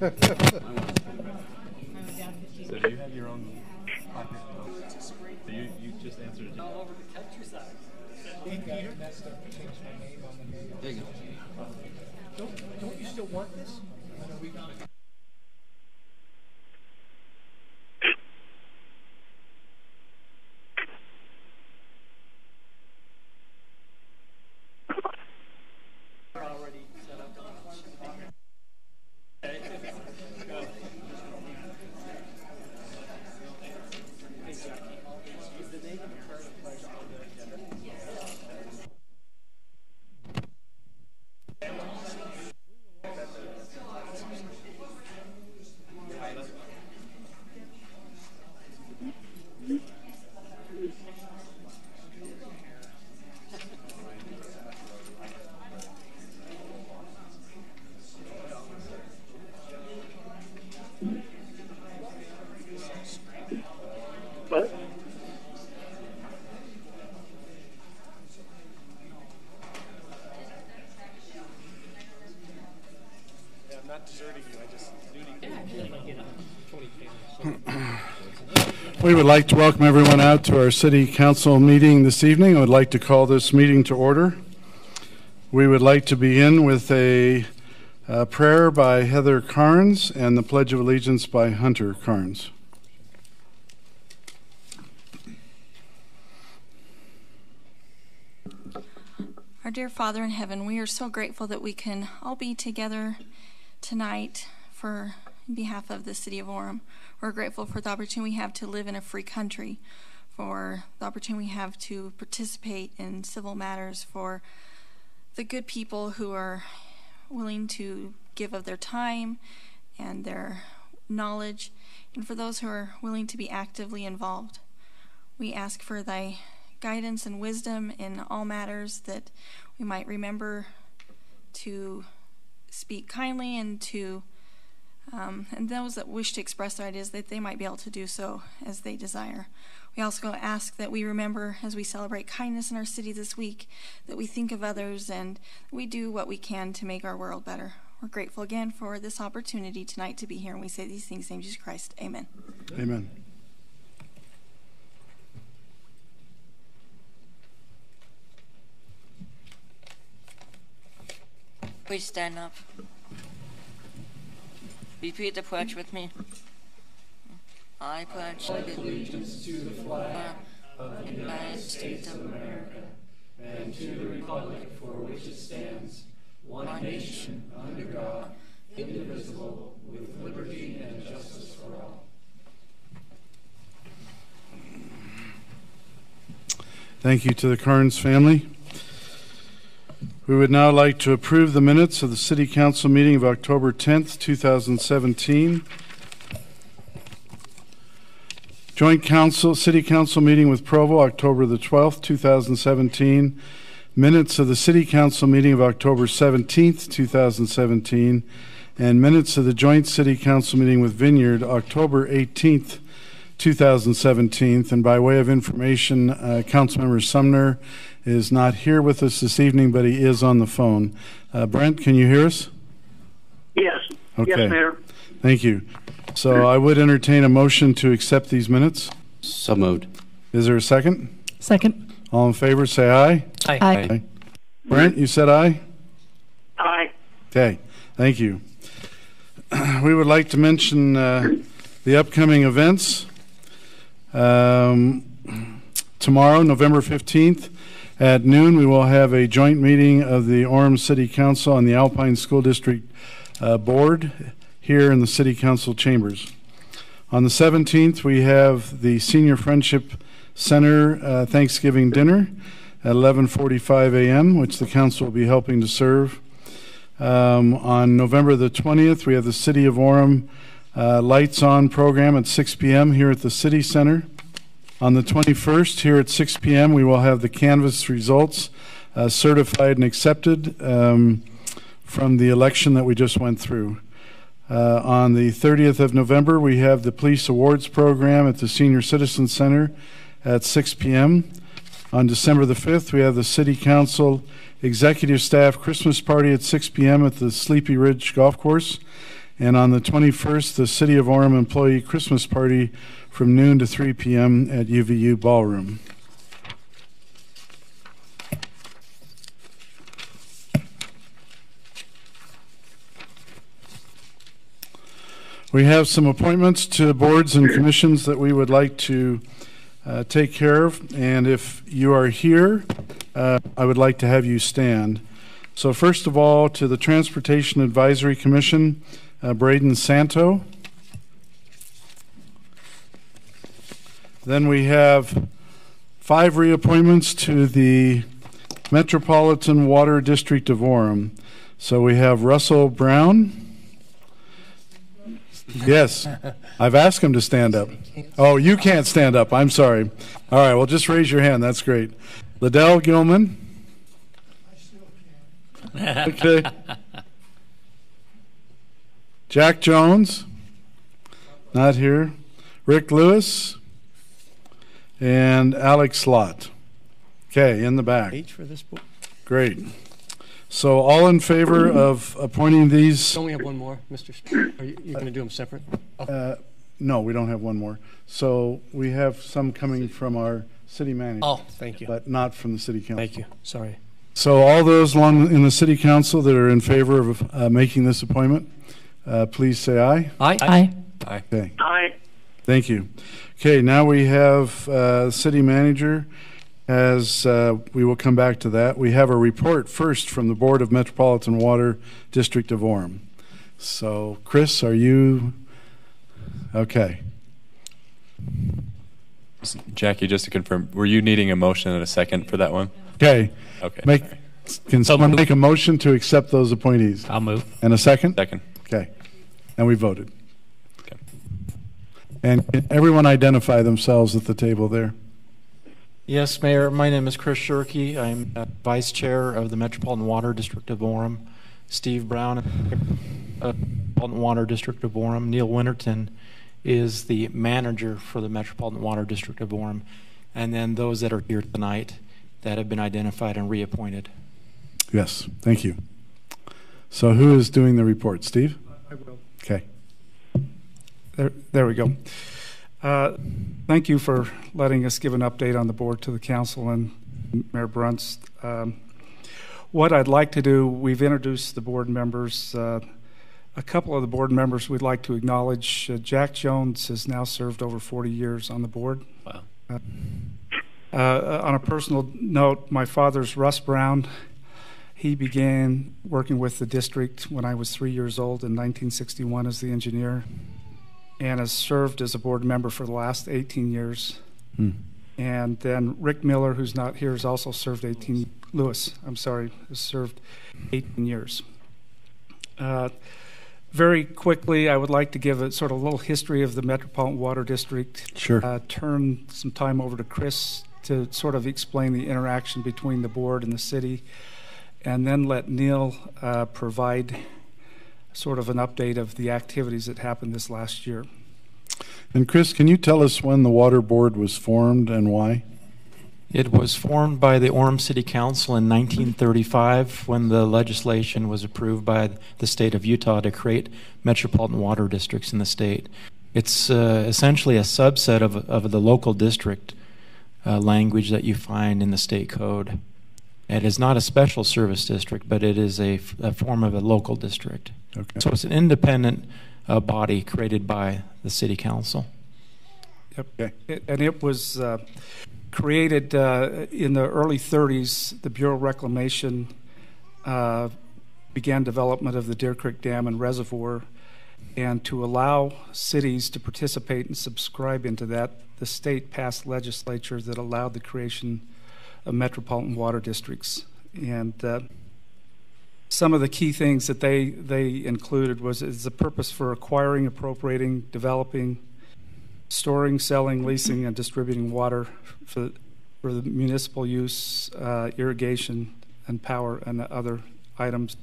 So do you have your own pocket? So you just answered it. All over the countryside. Hey, Peter. There you go. Don't you still want this? We would like to welcome everyone out to our City Council meeting this evening. I would like to call this meeting to order. We would like to begin with a prayer by Heather Carnes and the Pledge of Allegiance by Hunter Carnes. Our dear Father in heaven, we are so grateful that we can all be together tonight for behalf of the city of Orem. We're grateful for the opportunity we have to live in a free country, for the opportunity we have to participate in civil matters, for the good people who are willing to give of their time and their knowledge, and for those who are willing to be actively involved. We ask for thy guidance and wisdom in all matters, that we might remember to speak kindly and to and those that wish to express their ideas, that they might be able to do so as they desire. We also ask that we remember, as we celebrate kindness in our city this week, that we think of others and we do what we can to make our world better. We're grateful again for this opportunity tonight to be here, and we say these things in the name of Jesus Christ. Amen. Amen. Please stand up. Repeat the pledge with me. I pledge allegiance to the flag of the United States of America and to the republic for which it stands, one nation, under God, indivisible, with liberty and justice for all. Thank you to the Carnes family. We would now like to approve the minutes of the City Council meeting of October 10th, 2017. Joint City Council meeting with Provo, October the 12th, 2017. Minutes of the City Council meeting of October 17th, 2017. And minutes of the Joint City Council meeting with Vineyard, October 18th, 2017. And by way of information, Councilmember Sumner is not here with us this evening, but he is on the phone. Brent, can you hear us? Yes. Okay. Yes, Mayor. Thank you. So I would entertain a motion to accept these minutes. So moved. Is there a second? Second. All in favor, say aye. Aye. Aye. Brent, you said aye? Aye. Okay. Thank you. We would like to mention the upcoming events. Tomorrow, November 15th, at noon, we will have a joint meeting of the Orem City Council and the Alpine School District Board here in the City Council chambers. On the 17th, we have the Senior Friendship Center Thanksgiving dinner at 11:45 a.m., which the council will be helping to serve. On November the 20th, we have the City of Orem Lights On program at 6 p.m. here at the City Center. On the 21st, here at 6 p.m., we will have the canvass results certified and accepted from the election that we just went through. On the 30th of November, we have the Police Awards program at the Senior Citizen Center at 6 p.m. On December the 5th, we have the City Council Executive Staff Christmas Party at 6 p.m. at the Sleepy Ridge Golf Course. And on the 21st, the City of Orem Employee Christmas Party from noon to 3 p.m. at UVU Ballroom. We have some appointments to boards and commissions that we would like to take care of. And if you are here, I would like to have you stand. So first of all, to the Transportation Advisory Commission, Braden Santo. Then we have 5 reappointments to the Metropolitan Water District of Orem. So we have Russell Brown. Yes, I've asked him to stand up. Oh, you can't stand up. I'm sorry. All right, well, just raise your hand. That's great. Liddell Gilman. Okay. Jack Jones. Not here. Rick Lewis. And Alex Slott. Okay, in the back. H for this book. Great. So all in favor of appointing these? Don't we have one more, Mr. Are you going to do them separate? No, we don't have one more. So we have some coming from our city manager. Oh, thank you. But not from the city council. Thank you. Sorry. So all those along in the city council that are in favor of making this appointment, please say aye. Aye. Aye. Okay. Aye. Thank you. Okay, now we have city manager. As we will come back to that, we have a report first from the Board of Metropolitan Water District of Orem. So, Chris, are you okay? Jackie, just to confirm, were you needing a motion and a second for that one? Okay. Okay. Can someone make a motion to accept those appointees? I'll move. And a second? Second. Okay. And we voted. Okay. And can everyone identify themselves at the table there? Yes, Mayor. My name is Chris Shirkey. I'm Vice Chair of the Metropolitan Water District of Orem. Steve Brown, Metropolitan Water District of Orem. Neil Winterton is the manager for the Metropolitan Water District of Orem. And then those that are here tonight that have been identified and reappointed. Yes, thank you. So who is doing the report? Steve? I will. Okay. There we go. Thank you for letting us give an update on the board to the council and Mayor Brunst. What I'd like to do, we've introduced the board members. A couple of the board members we'd like to acknowledge. Jack Jones has now served over 40 years on the board. Wow. On a personal note, my father's Russ Brown. He began working with the district when I was 3 years old in 1961 as the engineer, and has served as a board member for the last 18 years. And then Rick Miller, who's not here, has also served Lewis, has served 18 years. Very quickly, I would like to give a sort of little history of the Metropolitan Water District. Sure. Turn some time over to Chris to sort of explain the interaction between the board and the city, and then let Neil provide sort of an update of the activities that happened this last year. And Chris, can you tell us when the water board was formed and why? It was formed by the Orem City Council in 1935 when the legislation was approved by the state of Utah to create metropolitan water districts in the state. It's essentially a subset of the local district language that you find in the state code. It is not a special service district, but it is a form of a local district. Okay. So it's an independent body created by the city council. Yep. Okay. And it was created in the early 30s. The Bureau of Reclamation began development of the Deer Creek Dam and Reservoir, and to allow cities to participate and subscribe into that, the state passed legislature that allowed the creation of metropolitan water districts. And some of the key things that they included is the purpose for acquiring, appropriating, developing, storing, selling, leasing, and distributing water for the municipal use, irrigation, and power, and other items.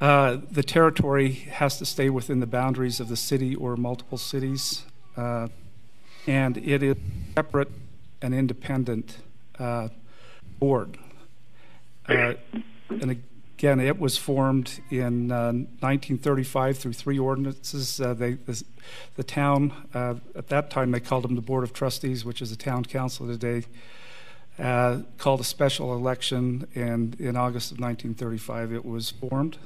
The territory has to stay within the boundaries of the city or multiple cities, and it is separate and independent board. And Again, it was formed in 1935 through 3 ordinances. The town, at that time they called them the Board of Trustees, which is the town council today, called a special election, and in August of 1935 it was formed.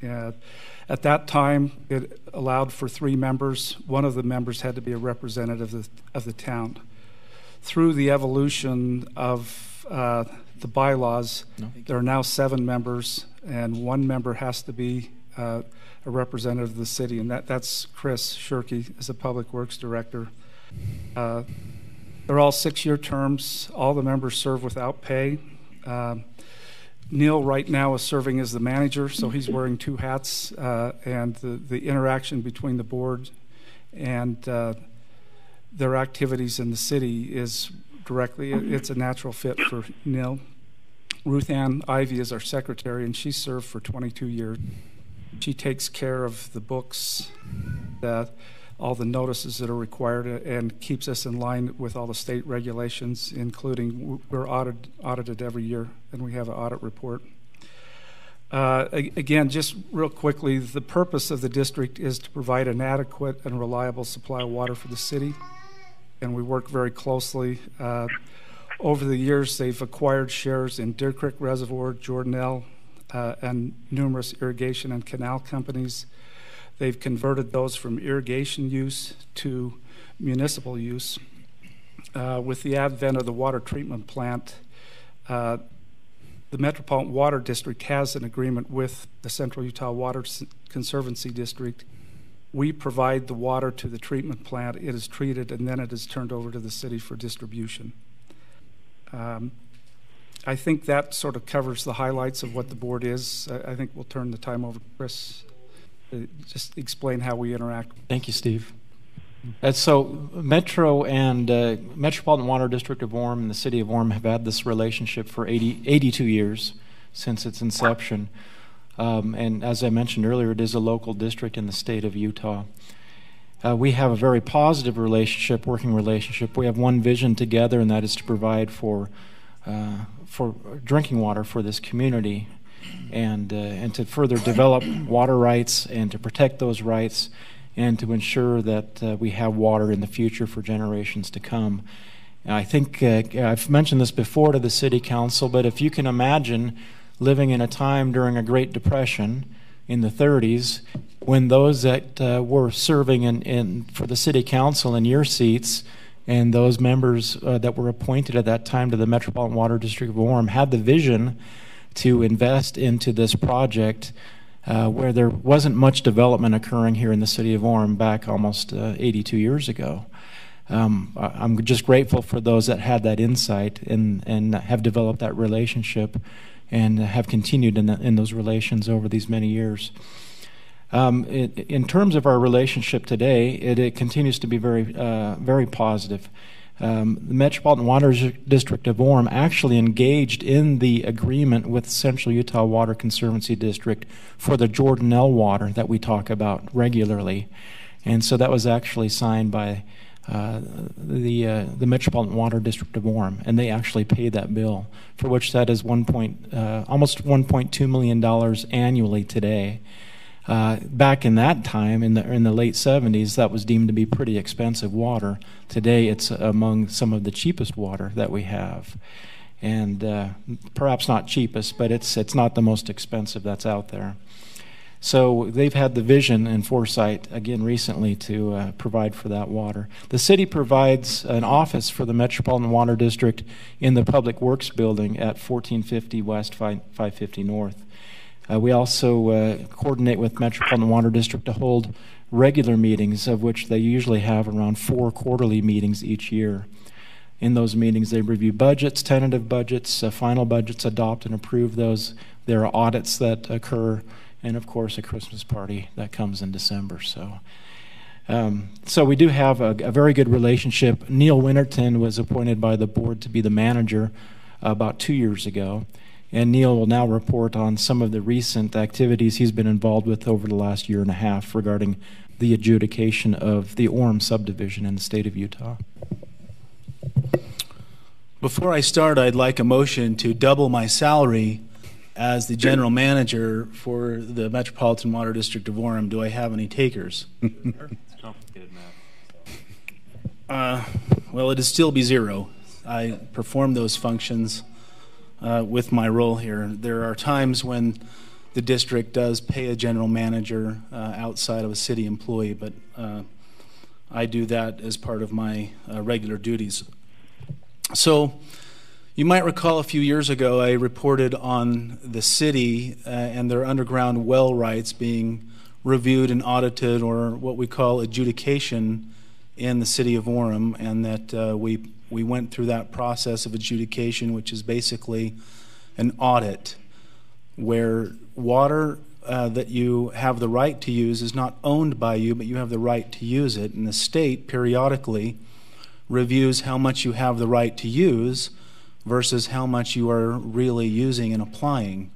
At that time, it allowed for 3 members. One of the members had to be a representative of the town. Through the evolution of the bylaws, there are now 7 members, and 1 member has to be a representative of the city, and that's Chris Shirkey as the Public Works Director. They're all 6-year terms. All the members serve without pay. Neil right now is serving as the manager, so he's wearing 2 hats, and the interaction between the board and their activities in the city is directly, it's a natural fit for Neil. Ruth Ann Ivy is our secretary, and she served for 22 years. She takes care of the books, all the notices that are required, and keeps us in line with all the state regulations, including we're audited every year, and we have an audit report. Again, just real quickly, the purpose of the district is to provide an adequate and reliable supply of water for the city, and we work very closely. Over the years, they've acquired shares in Deer Creek Reservoir, Jordanelle, and numerous irrigation and canal companies. They've converted those from irrigation use to municipal use. With the advent of the water treatment plant, the Metropolitan Water District has an agreement with the Central Utah Water Conservancy District. We provide the water to the treatment plant. It is treated, and then it is turned over to the city for distribution. I think that sort of covers the highlights of what the board is. I think we'll turn the time over to Chris to just explain how we interact. Thank you, Steve. So Metro and Metropolitan Water District of Orem and the City of Orem have had this relationship for 82 years since its inception. And as I mentioned earlier, it is a local district in the state of Utah. We have a very positive relationship, working relationship. We have one vision together, and that is to provide for drinking water for this community, and to further develop water rights and to protect those rights, and to ensure that we have water in the future for generations to come. And I think I've mentioned this before to the City Council, but if you can imagine living in a time during a Great Depression in the 30s, when those that were serving for the City Council in your seats and those members that were appointed at that time to the Metropolitan Water District of Orem had the vision to invest into this project, where there wasn't much development occurring here in the city of Orem back almost 82 years ago. I'm just grateful for those that had that insight and have developed that relationship and have continued in those relations over these many years. In terms of our relationship today, it continues to be very positive. The Metropolitan Water District of Orem actually engaged in the agreement with Central Utah Water Conservancy District for the Jordanelle water that we talk about regularly. And so that was actually signed by the Metropolitan Water District of Orem, and they actually paid that bill, for which that is almost $1.2 million annually today. Back in that time, in the late 70s, that was deemed to be pretty expensive water. Today, it's among some of the cheapest water that we have, and perhaps not cheapest, but it's not the most expensive that's out there. So they've had the vision and foresight, again, recently to provide for that water. The city provides an office for the Metropolitan Water District in the Public Works Building at 1450 West, 550 North. We also coordinate with Metropolitan Water District to hold regular meetings, of which they usually have around 4 quarterly meetings each year. In those meetings, they review budgets, tentative budgets, final budgets, adopt and approve those. There are audits that occur, and of course a Christmas party that comes in December. So we do have a very good relationship. Neil Winterton was appointed by the board to be the manager about 2 years ago, and Neil will now report on some of the recent activities he's been involved with over the last year and a half regarding the adjudication of the Orem subdivision in the state of Utah. Before I start, I'd like a motion to double my salary as the general manager for the Metropolitan Water District of Orem, do I have any takers? It's complicated math. Well, it'd still be 0. I perform those functions with my role here. There are times when the district does pay a general manager outside of a city employee, but I do that as part of my regular duties. So you might recall a few years ago I reported on the city and their underground well rights being reviewed and audited, or what we call adjudication, in the city of Orem, and that we went through that process of adjudication, which is basically an audit where water that you have the right to use is not owned by you, but you have the right to use it, and the state periodically reviews how much you have the right to use versus how much you are really using and applying.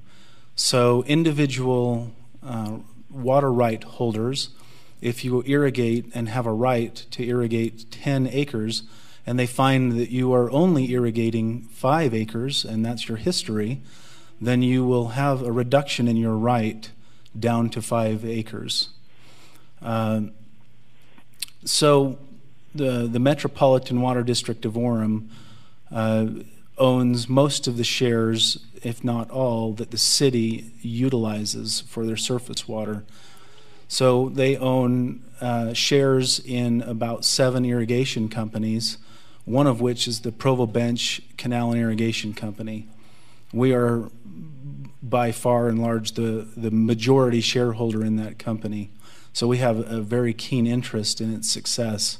So individual water right holders, if you irrigate and have a right to irrigate 10 acres, and they find that you are only irrigating 5 acres, and that's your history, then you will have a reduction in your right down to 5 acres. So the Metropolitan Water District of Orem owns most of the shares, if not all, that the city utilizes for their surface water. So they own shares in about 7 irrigation companies, one of which is the Provo Bench Canal and Irrigation Company. We are by far and large the majority shareholder in that company. So we have a very keen interest in its success.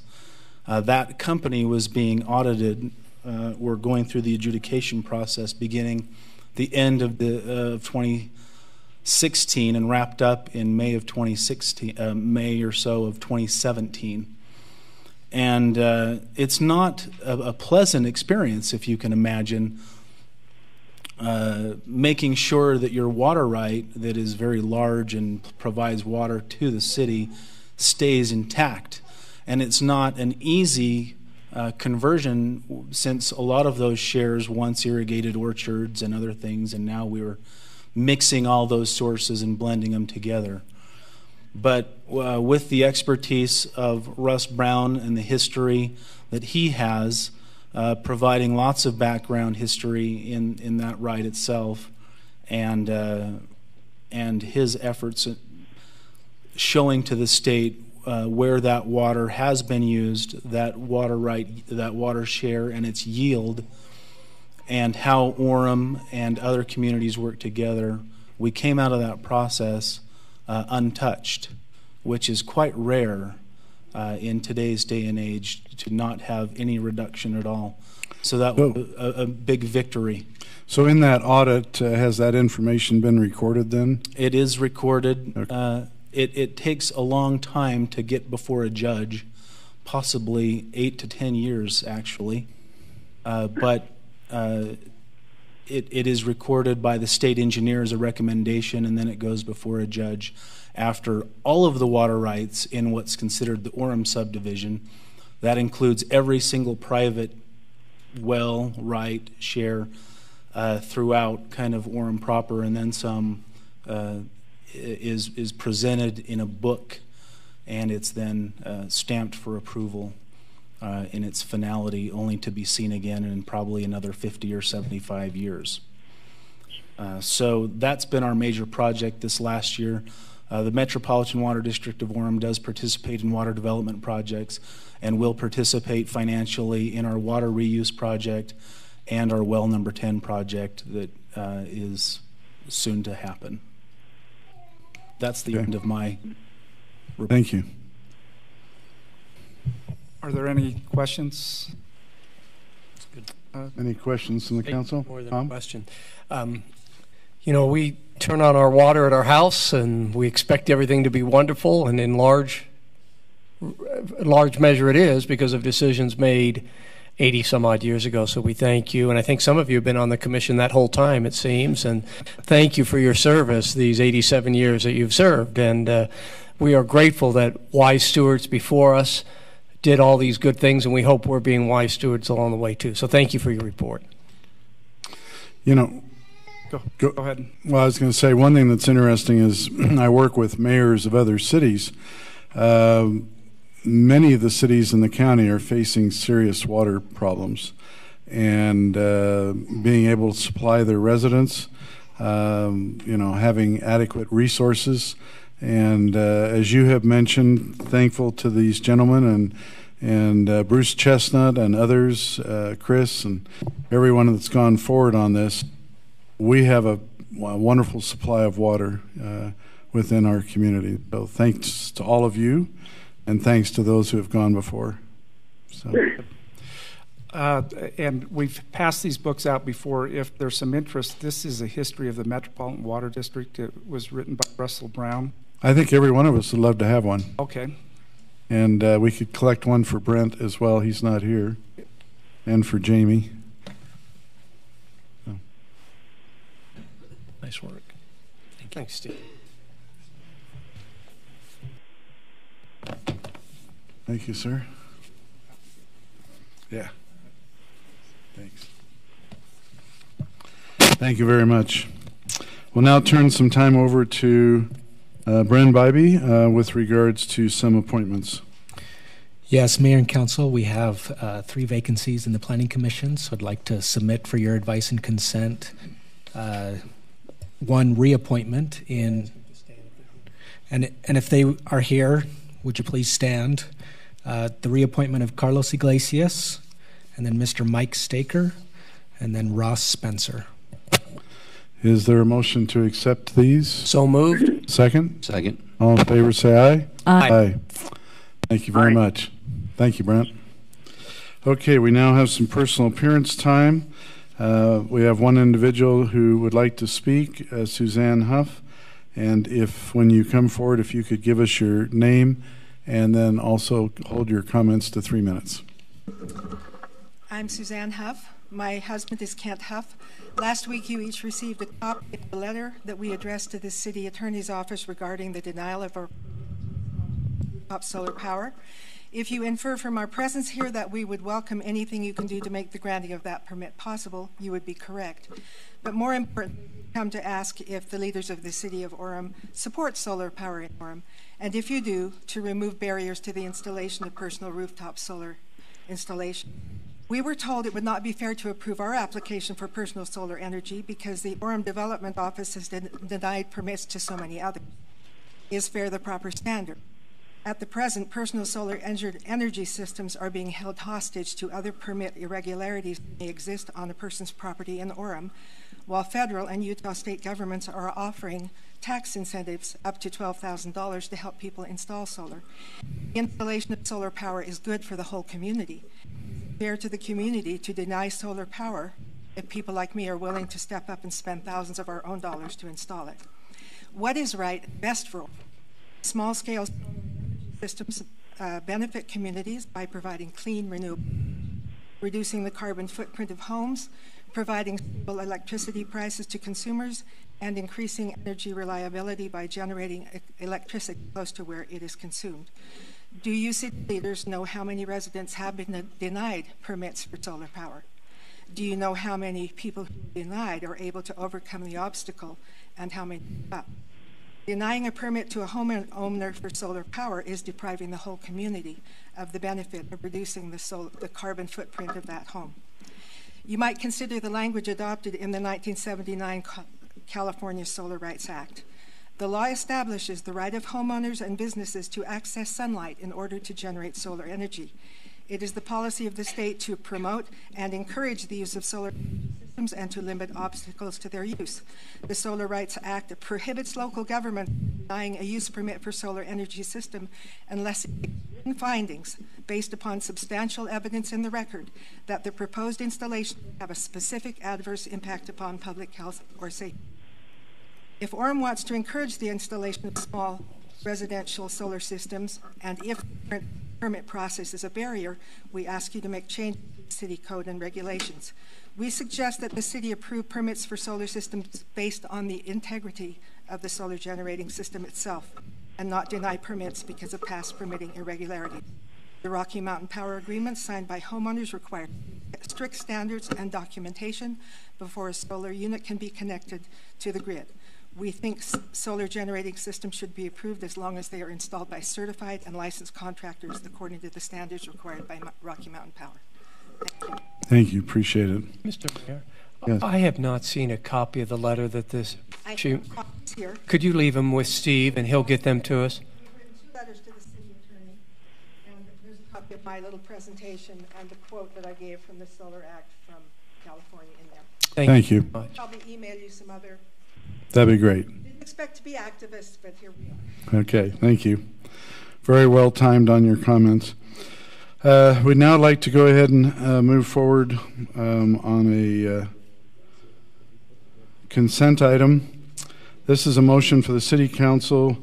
That company was being audited. We're going through the adjudication process beginning the end of 2016 and wrapped up in May of 2016, May or so of 2017. And it's not a pleasant experience, if you can imagine, making sure that your water right, that is very large and provides water to the city, stays intact. And it's not an easy conversion, since a lot of those shares once irrigated orchards and other things, and now we were mixing all those sources and blending them together. But with the expertise of Russ Brown and the history that he has, providing lots of background history in that right itself, and his efforts at showing to the state where that water has been used, that water right, that water share and its yield, and how Orem and other communities work together, we came out of that process untouched, which is quite rare in today's day and age, to not have any reduction at all. So that was a big victory. So in that audit, has that information been recorded then? It is recorded. Okay. It takes a long time to get before a judge, possibly 8 to 10 years actually, but it is recorded by the state engineer as a recommendation, and then it goes before a judge after all of the water rights in what's considered the Orem subdivision. That includes every single private well, right, share throughout kind of Orem proper, and then some is presented in a book, and it's then stamped for approval in its finality, only to be seen again in probably another 50 or 75 years. So that's been our major project this last year. The Metropolitan Water District of Orem does participate in water development projects and will participate financially in our water reuse project and our well number 10 project that is soon to happen. That's the end of my report. Thank you. Are there any questions? Any questions from the council? More than a question. You know, we turn on our water at our house, and we expect everything to be wonderful, and in large measure it is, because of decisions made 80 some odd years ago. So we thank you, and I think some of you have been on the commission that whole time, it seems, and thank you for your service these 87 years that you've served. And we are grateful that wise stewards before us did all these good things, and we hope we're being wise stewards along the way too. So thank you for your report. You know, Go ahead. Well, I was going to say one thing that's interesting is I work with mayors of other cities. Many of the cities in the county are facing serious water problems, and being able to supply their residents, having adequate resources, and as you have mentioned, thankful to these gentlemen and Bruce Chestnut and others, Chris and everyone that's gone forward on this. We have a wonderful supply of water within our community. So thanks to all of you, and thanks to those who have gone before. So. And we've passed these books out before. If there's some interest, this is a history of the Metropolitan Water District. It was written by Russell Brown. I think every one of us would love to have one. Okay. And we could collect one for Brent as well. He's not here. And for Jamie. Nice work. Thanks, Steve. Thank you, sir. Yeah. Thanks. Thank you very much. We'll now turn some time over to Bren Bybee with regards to some appointments. Yes, Mayor and Council, we have 3 vacancies in the Planning Commission, so I'd like to submit for your advice and consent one reappointment and if they are here, would you please stand? The reappointment of Carlos Iglesias, and then Mr. Mike Staker, and then Ross Spencer. Is there a motion to accept these? So moved. Second? Second. All in favor, say aye. Aye. Thank you very much. Thank you, Brent. Okay, we now have some personal appearance time. We have one individual who would like to speak, Suzanne Huff. And if, when you come forward, if you could give us your name and then also hold your comments to 3 minutes. I'm Suzanne Huff. My husband is Kent Huff. Last week, you each received a copy of the letter that we addressed to the City Attorney's Office regarding the denial of our solar power. If you infer from our presence here that we would welcome anything you can do to make the granting of that permit possible, you would be correct. But more important, come to ask if the leaders of the City of Orem support solar power in Orem, and if you do, to remove barriers to the installation of personal rooftop solar installation. We were told it would not be fair to approve our application for personal solar energy because the Orem Development Office has denied permits to so many others. Is fair the proper standard? At the present, personal solar energy systems are being held hostage to other permit irregularities that may exist on a person's property in Orem, while federal and Utah state governments are offering tax incentives up to $12,000 to help people install solar. The installation of solar power is good for the whole community. It's fair to the community to deny solar power if people like me are willing to step up and spend thousands of our own dollars to install it. What is right, best for small-scale systems benefit communities by providing clean, renewable, reducing the carbon footprint of homes, providing stable electricity prices to consumers, and increasing energy reliability by generating electricity close to where it is consumed. Do you city leaders know how many residents have been denied permits for solar power? Do you know how many people who are denied are able to overcome the obstacle and how many give up? Denying a permit to a homeowner for solar power is depriving the whole community of the benefit of reducing the carbon footprint of that home. You might consider the language adopted in the 1979 California Solar Rights Act. The law establishes the right of homeowners and businesses to access sunlight in order to generate solar energy. It is the policy of the state to promote and encourage the use of solar systems and to limit obstacles to their use. The Solar Rights Act prohibits local government denying a use permit for solar energy system unless it makes findings based upon substantial evidence in the record that the proposed installation have a specific adverse impact upon public health or safety. If Orem wants to encourage the installation of small residential solar systems, and if the current permit process is a barrier, we ask you to make changes to city code and regulations. We suggest that the city approve permits for solar systems based on the integrity of the solar generating system itself and not deny permits because of past permitting irregularities. The Rocky Mountain Power Agreement signed by homeowners require strict standards and documentation before a solar unit can be connected to the grid. We think solar generating systems should be approved as long as they are installed by certified and licensed contractors according to the standards required by Rocky Mountain Power. Thank you. Appreciate it. Mr. Mayor, Yes. I have not seen a copy of the letter that this. I have copies here. Could you leave them with Steve and he'll get them to us? We've written 2 letters to the city attorney, and there's a copy of my little presentation and the quote that I gave from the Solar Act from California in there. Thank you. I'll probably email you some other. That'd be great. Didn't expect to be activists, but here we are. Okay, thank you. Very well timed on your comments. We'd now like to go ahead and move forward on a consent item. This is a motion for the City Council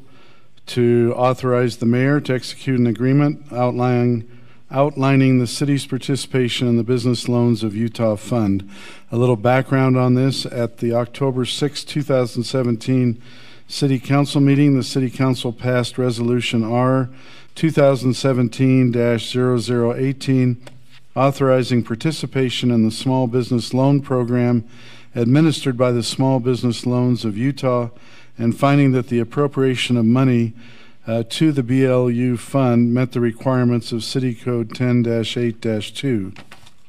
to authorize the mayor to execute an agreement outlining the city's participation in the Business Loans of Utah Fund. A little background on this: at the October 6, 2017 City Council meeting, the City Council passed Resolution R 2017-0018, authorizing participation in the Small Business Loan Program administered by the Small Business Loans of Utah, and finding that the appropriation of money to the BLU fund met the requirements of City Code 10-8-2.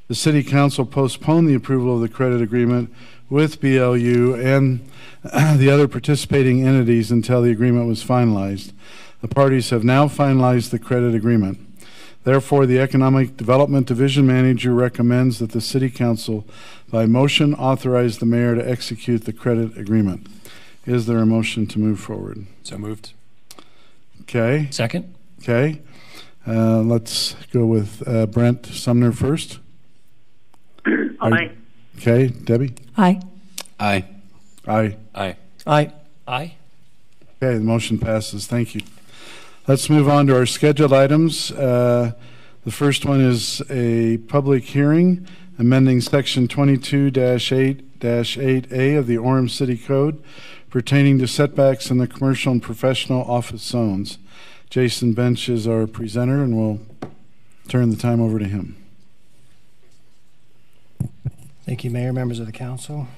The City Council postponed the approval of the credit agreement with BLU and the other participating entities until the agreement was finalized. The parties have now finalized the credit agreement. Therefore, the Economic Development Division Manager recommends that the City Council, by motion, authorize the mayor to execute the credit agreement. Is there a motion to move forward? So moved. Okay. Second. Okay. Let's go with Brent Sumner first. Aye. Okay. Debbie? Aye. Aye. Aye. Aye. Aye. Aye. Okay, the motion passes. Thank you. Let's move on to our scheduled items. The first one is a public hearing amending Section 22-8-8A of the Orem City Code pertaining to setbacks in the commercial and professional office zones. Jason Bench is our presenter, and we'll turn the time over to him. Thank you, Mayor, members of the council.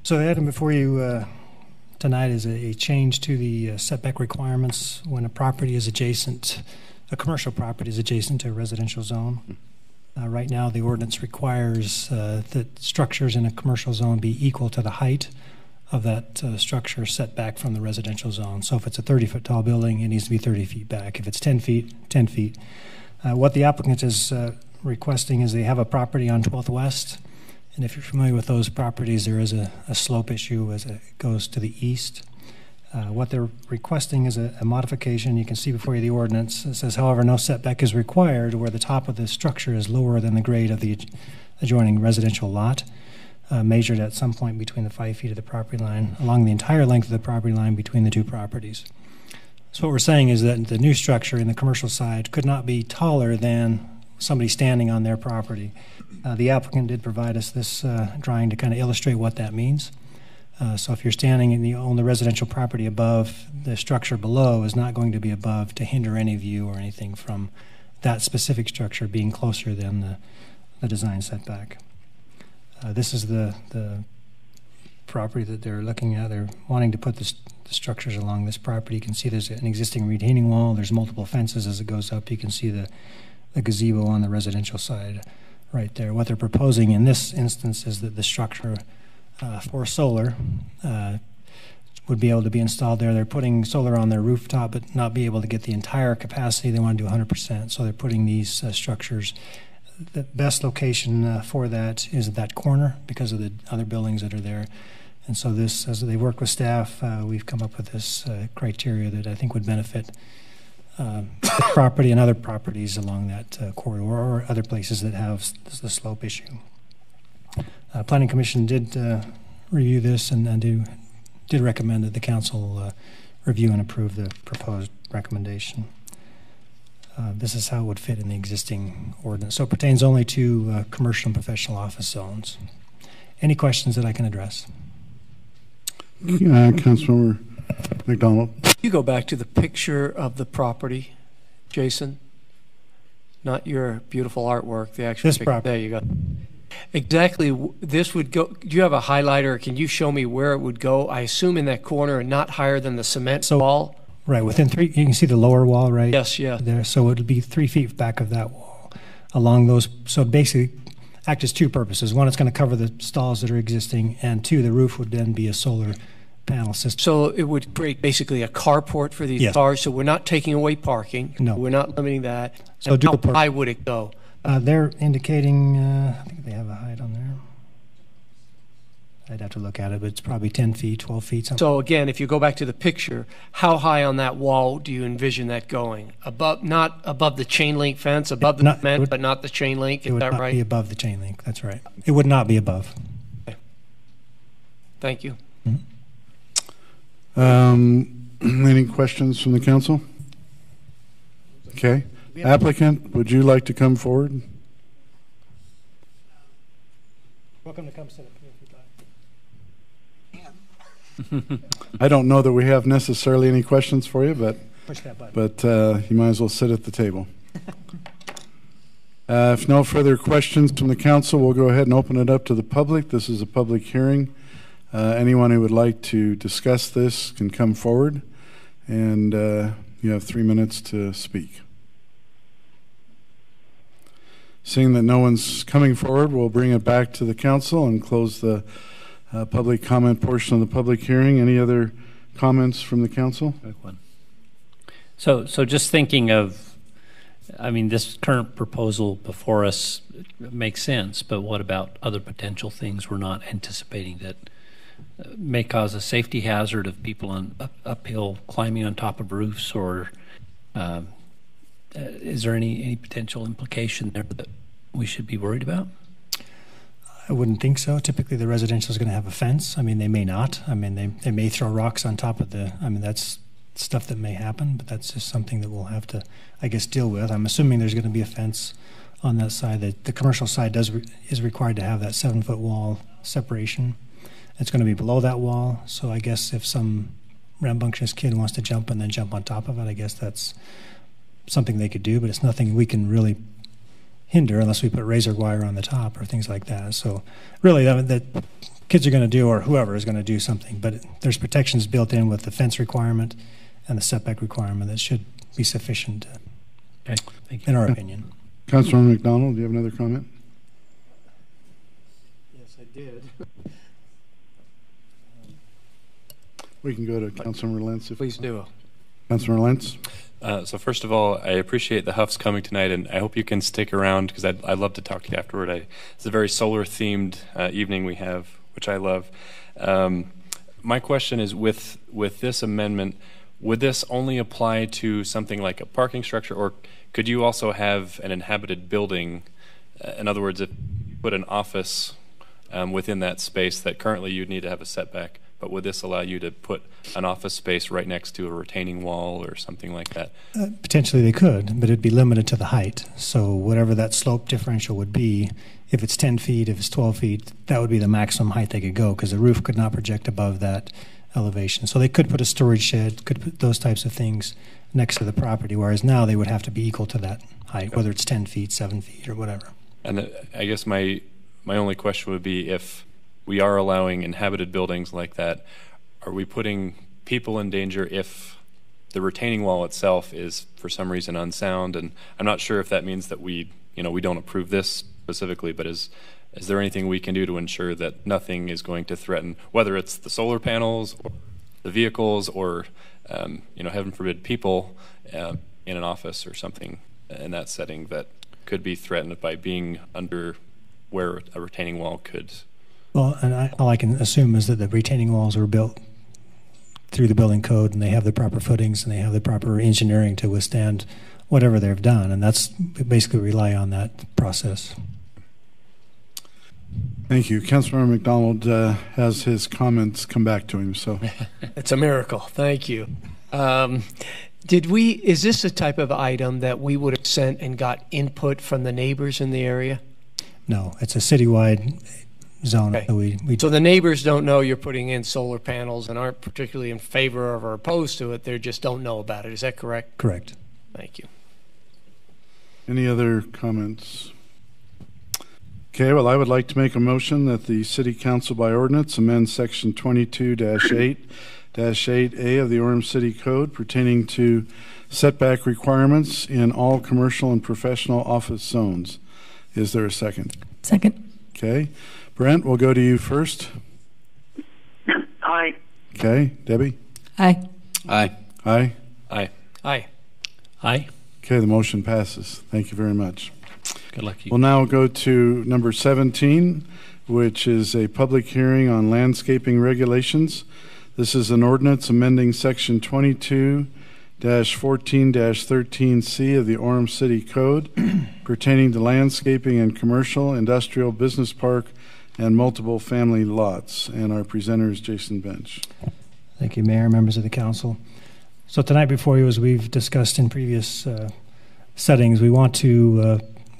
So the item before you tonight is a change to the setback requirements when a property is adjacent, a commercial property is adjacent to a residential zone. Right now, the ordinance requires that structures in a commercial zone be equal to the height of that structure setback from the residential zone. So if it's a 30-foot tall building, it needs to be 30 feet back. If it's 10 feet, 10 feet. What the applicant is requesting is they have a property on 12th West, and if you're familiar with those properties, there is a slope issue as it goes to the east. What they're requesting is a modification. You can see before you the ordinance. It says, however, no setback is required where the top of the structure is lower than the grade of the adjoining residential lot, measured at some point between the 5 feet of the property line, along the entire length of the property line between the two properties. So what we're saying is that the new structure in the commercial side could not be taller than somebody standing on their property. The applicant did provide us this drawing to kind of illustrate what that means. So if you're standing on the residential property above, the structure below is not going to be above to hinder any view or anything from that specific structure being closer than the design setback. This is the property that they're looking at. They're wanting to put the structures along this property. You can see there's an existing retaining wall. There's multiple fences as it goes up. You can see the gazebo on the residential side right there. What they're proposing in this instance is that the structure for solar would be able to be installed there. They're putting solar on their rooftop but not be able to get the entire capacity. They want to do 100%, so they're putting these structures. The best location for that is at that corner because of the other buildings that are there. And so this, as they work with staff, we've come up with this criteria that I think would benefit property and other properties along that corridor or other places that have the slope issue. Planning Commission did review this and did recommend that the council review and approve the proposed recommendation. this is how it would fit in the existing ordinance. So it pertains only to commercial and professional office zones. Any questions that I can address? Councilmember McDonald. You go back to the picture of the property, Jason. Not your beautiful artwork, the actual This picture. property. There you go. Exactly, this would go, do you have a highlighter? Can you show me where it would go? I assume in that corner and not higher than the cement wall? Right, within 3, you can see the lower wall, right? Yes, yeah. There, so it would be 3 feet back of that wall. Along those, so basically, act as 2 purposes. One, it's going to cover the stalls that are existing, and 2, the roof would then be a solar panel system. So it would create basically a carport for these Yes. cars, so we're not taking away parking. No. We're not limiting that. So And dual how purpose. high would it go? They're indicating, I think they have a height on there. I'd have to look at it, but it's probably 10 feet, 12 feet, something. So again, if you go back to the picture, how high on that wall do you envision that going? Above, not above the chain link fence, above the Not- cement, it would- but not the chain link, It is would that not right? be above the chain link, that's right. It would not be above. Thank you. Any questions from the council? Okay. Applicant, would you like to come forward? Welcome to come sit up here if you'd like. I don't know that we have necessarily any questions for you, but Push that button. you might as well sit at the table. If no further questions from the council, we'll go ahead and open it up to the public. This is a public hearing. Anyone who would like to discuss this can come forward, and you have 3 minutes to speak. Seeing that no one's coming forward, we'll bring it back to the council and close the public comment portion of the public hearing. Any other comments from the council? So just thinking of, I mean, this current proposal before us makes sense, but what about other potential things we're not anticipating that may cause a safety hazard of people on uphill climbing on top of roofs, or is there any potential implication there that we should be worried about? I wouldn't think so. Typically, the residential is going to have a fence. I mean, they may not. I mean, they may throw rocks on top of the, I mean, that's stuff that may happen, but that's just something that we'll have to, I guess, deal with. I'm assuming there's going to be a fence on that side. That the commercial side is required to have that 7-foot wall separation. It's going to be below that wall, so I guess if some rambunctious kid wants to jump and then jump on top of it, I guess that's something they could do, but it's nothing we can really hinder unless we put razor wire on the top or things like that. So really that kids are going to do, or whoever is going to do something, but there's protections built in with the fence requirement and the setback requirement that should be sufficient, Okay, thank you. in our opinion. Councilman McDonald, do you have another comment? Yes, I did. We can go to Councilman Lentz. Please do. Councilman Lentz. So first of all, I appreciate the Huffs coming tonight, and I hope you can stick around because I'd love to talk to you afterward. It's a very solar-themed evening we have, which I love. My question is, with this amendment, would this only apply to something like a parking structure, or could you also have an inhabited building? In other words, if you put an office within that space that currently you'd need to have a setback, but would this allow you to put an office space right next to a retaining wall or something like that? Potentially they could, but it'd be limited to the height. So whatever that slope differential would be, if it's 10 feet, if it's 12 feet, that would be the maximum height they could go, because the roof could not project above that elevation. So they could put a storage shed, could put those types of things next to the property, whereas now they would have to be equal to that height, whether it's 10 feet, 7 feet, or whatever. And I guess my only question would be, if we are allowing inhabited buildings like that, are we putting people in danger if the retaining wall itself is for some reason unsound? And I'm not sure if that means that we don't approve this specifically, but is there anything we can do to ensure that nothing is going to threaten, whether it's the solar panels or the vehicles or heaven forbid, people in an office or something in that setting that could be threatened by being under where a retaining wall could? Well, and all I can assume is that the retaining walls were built through the building code, and they have the proper footings, and they have the proper engineering to withstand whatever they've done, and that's basically rely on that process. Thank you. Councilmember McDonald has his comments come back to him. So It's a miracle. Thank you. Is this a type of item that we would have sent and got input from the neighbors in the area? No, it's a citywide zone. Okay. So the neighbors don't know you're putting in solar panels and aren't particularly in favor of or opposed to it. They just don't know about it. Is that correct? Correct. Thank you. Any other comments? Okay, well, I would like to make a motion that the City Council by ordinance amend Section 22-8-8A of the Orem City Code pertaining to setback requirements in all commercial and professional office zones. Is there a second? Second. Okay. Brent, we'll go to you first. Aye. Okay. Debbie? Aye. Aye. Aye. Aye. Aye. Aye. Okay, the motion passes. Thank you very much. Good luck to you. We'll now go to number 17, which is a public hearing on landscaping regulations. This is an ordinance amending Section 22-14-13C of the Orem City Code pertaining to landscaping and commercial, industrial, business park, and multiple family lots. And our presenter is Jason Bench. Thank you, Mayor, members of the council. So tonight before you, as we've discussed in previous settings, we want to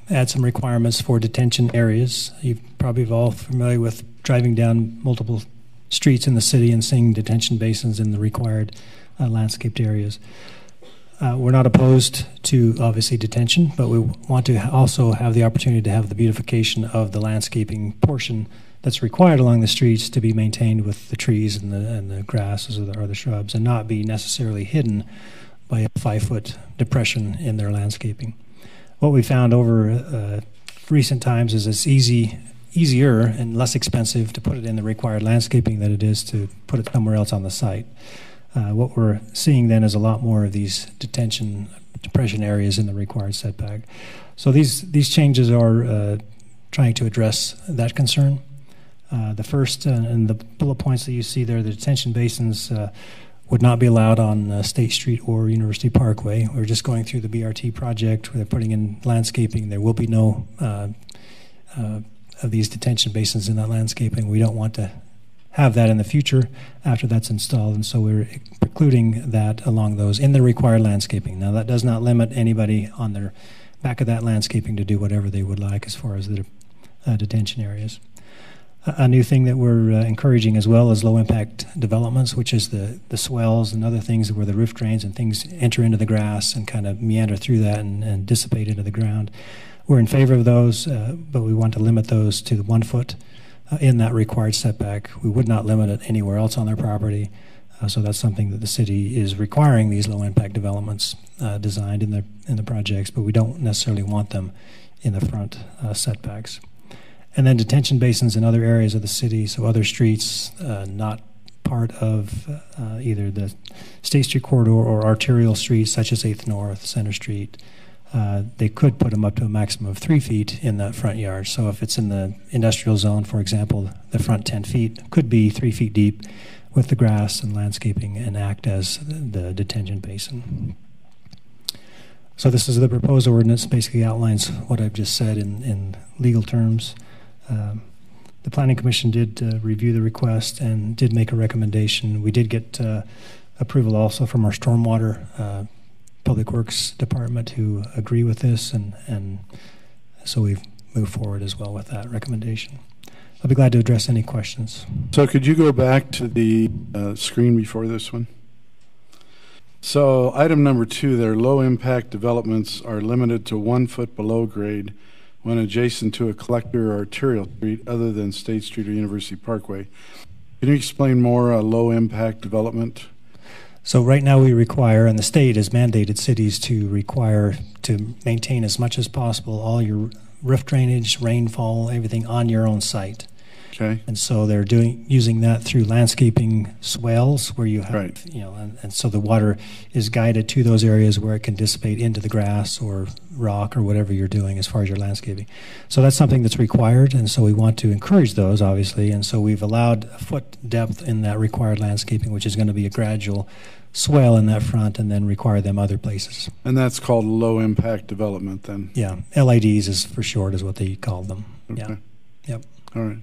add some requirements for detention areas. You're probably all familiar with driving down multiple streets in the city and seeing detention basins in the required landscaped areas. We're not opposed to, obviously, detention, but we want to also have the opportunity to have the beautification of the landscaping portion that's required along the streets to be maintained with the trees and the grasses or the shrubs, and not be necessarily hidden by a 5-foot depression in their landscaping. What we found over recent times is it's easier and less expensive to put it in the required landscaping than it is to put it somewhere else on the site. What we're seeing then is a lot more of these depression areas in the required setback. So these changes are trying to address that concern. The first and the bullet points that you see there, the detention basins would not be allowed on State Street or University Parkway. We're just going through the BRT project where they're putting in landscaping. There will be no of these detention basins in that landscaping. We don't want to have that in the future after that's installed, and so we're precluding that along those in the required landscaping. Now, that does not limit anybody on their back of that landscaping to do whatever they would like as far as the detention areas. A new thing that we're encouraging as well is low-impact developments, which is the swells and other things where the roof drains and things enter into the grass and kind of meander through that and dissipate into the ground. We're in favor of those, but we want to limit those to 1 foot in that required setback. We would not limit it anywhere else on their property. So that's something that the city is requiring these low-impact developments designed in the projects, but we don't necessarily want them in the front setbacks. And then detention basins in other areas of the city, so other streets not part of either the State Street corridor or arterial streets such as 8th North, Center Street. They could put them up to a maximum of 3 feet in that front yard. So if it's in the industrial zone, for example, the front 10 feet could be 3 feet deep with the grass and landscaping and act as the detention basin. So this is the proposed ordinance, basically outlines what I've just said in legal terms. The Planning Commission did review the request and did make a recommendation. We did get approval also from our Stormwater Public Works Department who agree with this, and so we've moved forward as well with that recommendation. I'll be glad to address any questions. So could you go back to the screen before this one? So item number 2 there, low-impact developments are limited to 1 foot below grade when adjacent to a collector or arterial street other than State Street or University Parkway. Can you explain more a low-impact development? So right now we require, and the state has mandated cities to require to maintain as much as possible all your roof drainage, rainfall, everything on your own site. Okay. And so they're using that through landscaping swells where you have, right. And so the water is guided to those areas where it can dissipate into the grass or rock or whatever you're doing as far as your landscaping. So that's something that's required, and so we want to encourage those, obviously, and so we've allowed a foot depth in that required landscaping, which is going to be a gradual swell in that front and then require them other places. And that's called low-impact development then? Yeah, LIDs is for short is what they call them. Okay. Yeah. Yep. All right.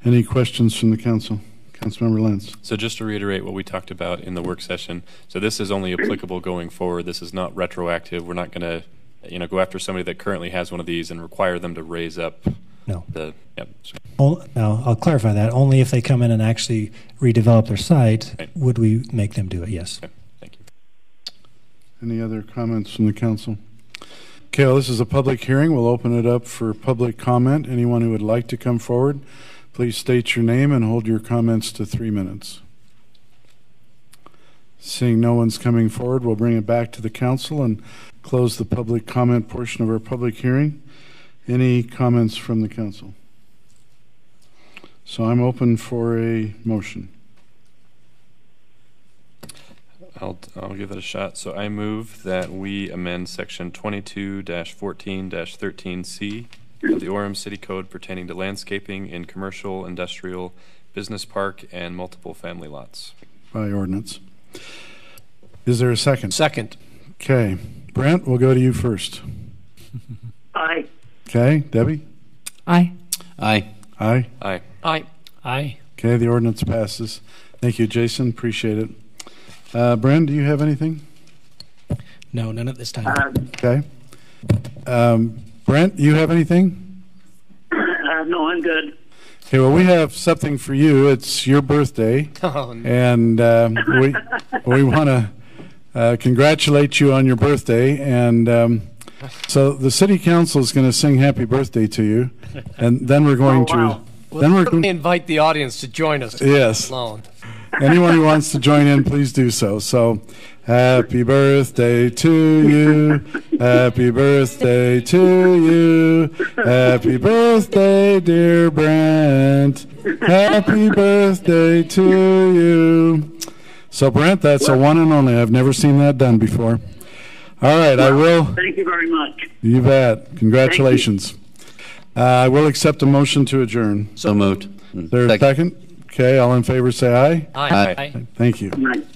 Any questions from the council? Councilmember Lentz. So just to reiterate what we talked about in the work session, so this is only applicable going forward. This is not retroactive. We're not going to, go after somebody that currently has one of these and require them to raise up No. the. Yep. No, I'll clarify that. Only if they come in and actually redevelop their site Right. would we make them do it, yes. Okay. Thank you. Any other comments from the council? Okay, well, this is a public hearing. We'll open it up for public comment. Anyone who would like to come forward, please state your name and hold your comments to 3 minutes. Seeing no one's coming forward, we'll bring it back to the council and close the public comment portion of our public hearing. Any comments from the council? So I'm open for a motion. I'll give it a shot. So I move that we amend section 22-14-13C of the Orem City Code pertaining to landscaping in commercial, industrial, business park, and multiple family lots. By ordinance. Is there a second? Second. Okay. Brent, we'll go to you first. Aye. Okay. Debbie? Aye. Aye. Aye. Aye. Aye. Aye. Okay, the ordinance passes. Thank you, Jason. Appreciate it. Bren, do you have anything? No, none at this time. Okay. Brent, you have anything? No, I'm good. Okay, well, we have something for you. It's your birthday. Oh, no. And we want to congratulate you on your birthday. And so the city council is going to sing happy birthday to you. And then we're going wow. We'll invite the audience to join us. Yes. Alone. Anyone who wants to join in, please do so. So, happy birthday to you. Happy birthday to you. Happy birthday, dear Brent. Happy birthday to you. So, Brent, that's a one and only. I've never seen that done before. All right, I will. Thank you very much. You bet. Congratulations. I will accept a motion to adjourn. So moved. Is there a second? Okay, all in favor say aye. Aye. Thank you. Good night.